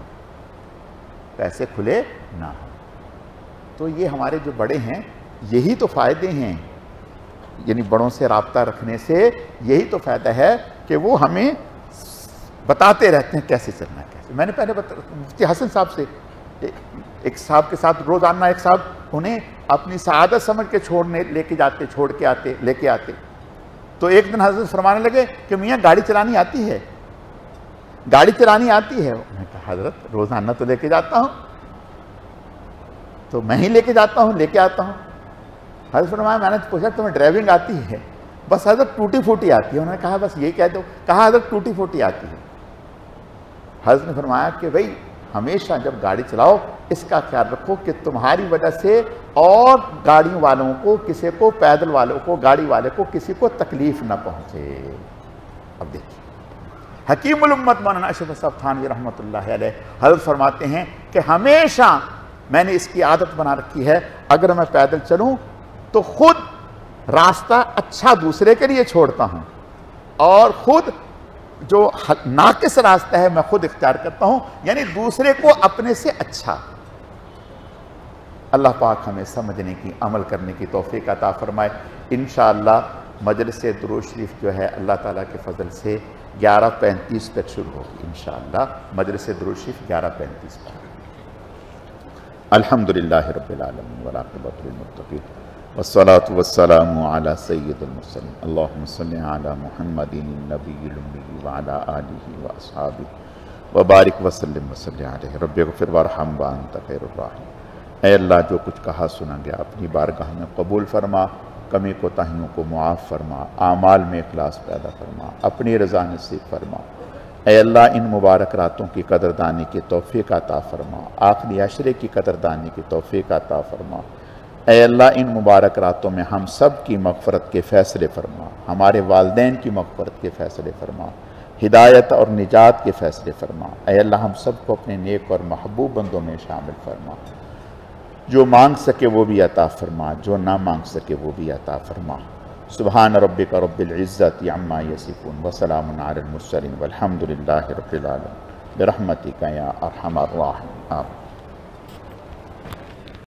پیسے کھلے نہ ہوں۔ تو یہ ہمارے جو بڑے ہیں یہی تو فائدے ہیں، یعنی بڑوں سے رابطہ رکھنے سے یہی تو فائدہ ہے کہ وہ ہمیں بتاتے رہتے ہیں کیسے چلنا ہے کیسے۔ میں نے پہلے مفتی حسن صاحب سے، ایک صاحب کے ساتھ روزانہ ایک صاحب انہیں اپنی سعادت سمجھ کے لے کے آتے، تو ایک دن حضرت فرمانے لگے کہ میاں گاڑی چلانی آتی ہے، گاڑی چلانی آتی ہے؟ میں نے کہا حضرت روزانہ تو لے کے جاتا ہوں، تو میں ہی لے کے جاتا ہوں، لے کے آتا ہوں۔ حضرت فرمایا میں نے پوچھا تمہیں ڈرائیونگ آتی ہے؟ بس حضرت ٹوٹی پھوٹی آتی ہے۔ انہوں نے کہا بس یہ کہہ دو، کہا حضرت ٹوٹی پھوٹی آتی ہے۔ حضرت نے فرمایا کہ بھئی ہمیشہ جب گاڑی چلاؤ اس کا خیال رکھو کہ تمہاری وجہ سے اور گاڑیوں والوں کو، کسی کو، پیدل والوں کو، گاڑی والے کو کسی کو تکلیف نہ پہنچے۔ اب دیکھیے حکیم الامت مولانا اشرف صاحب تھانوی رحمۃ اللہ علیہ حضرت فرماتے ہیں کہ ہمیشہ میں نے اس کی عادت بنا رکھی ہے، اگر میں پیدل چلوں تو خود راستہ اچھا دوسرے کے لیے چھوڑتا ہوں، اور خود جو ناقص راستہ ہے میں خود اختیار کرتا ہوں، یعنی دوسرے کو اپنے سے اچھا۔ اللہ پاک ہمیں سمجھنے کی، عمل کرنے کی توفیق عطا فرمائے۔ انشاءاللہ مجلس درود شریف جو ہے اللہ تعالیٰ کے فضل سے 11:35 تک شروع ہوگی انشاءاللہ، مجلس درود شریف 11:35 پر۔ الحمدللہ رب العالمین والعاقبۃ للمتقین والصلاة والسلام علی سید المرسلین اللہم صلی علی محمد النبی الأمی وعلی آلہ واصحابہ وبارک وسلم وصلی علیہ رب اغفر وارحم وانت خیر الراحمین۔ اے اللہ جو کچھ کہا سنا گیا اپنی بارگاہ میں قبول فرما، کمی کوتاہیوں کو معاف فرما، اعمال میں اخلاص پیدا فرما، اپنی رضا نصیب فرما۔ اے اللہ ان مبارک راتوں کی قدردانی کی توفیق عطا فرما، آخری عشرے کی قدردانی کی توفیق عطا فرما۔ اے اللہ ان مبارک راتوں میں ہم سب کی مغفرت کے فیصلے فرما، ہمارے والدین کی مغفرت کے فیصلے فرما، ہدایت اور نجات کے فیصلے فرما۔ اے اللہ ہم سب کو اپنے نیک اور محبوب بندوں میں شامل فرما، جو مانگ سکے وہ بھی عطا فرما، جو نہ مانگ سکے وہ بھی عطا فرما۔ سبحان ربک رب العزت عما یصفون وسلام علی المرسلین والحمد للہ رب العالمین برحمتک یا ارحم الراحمین آمین۔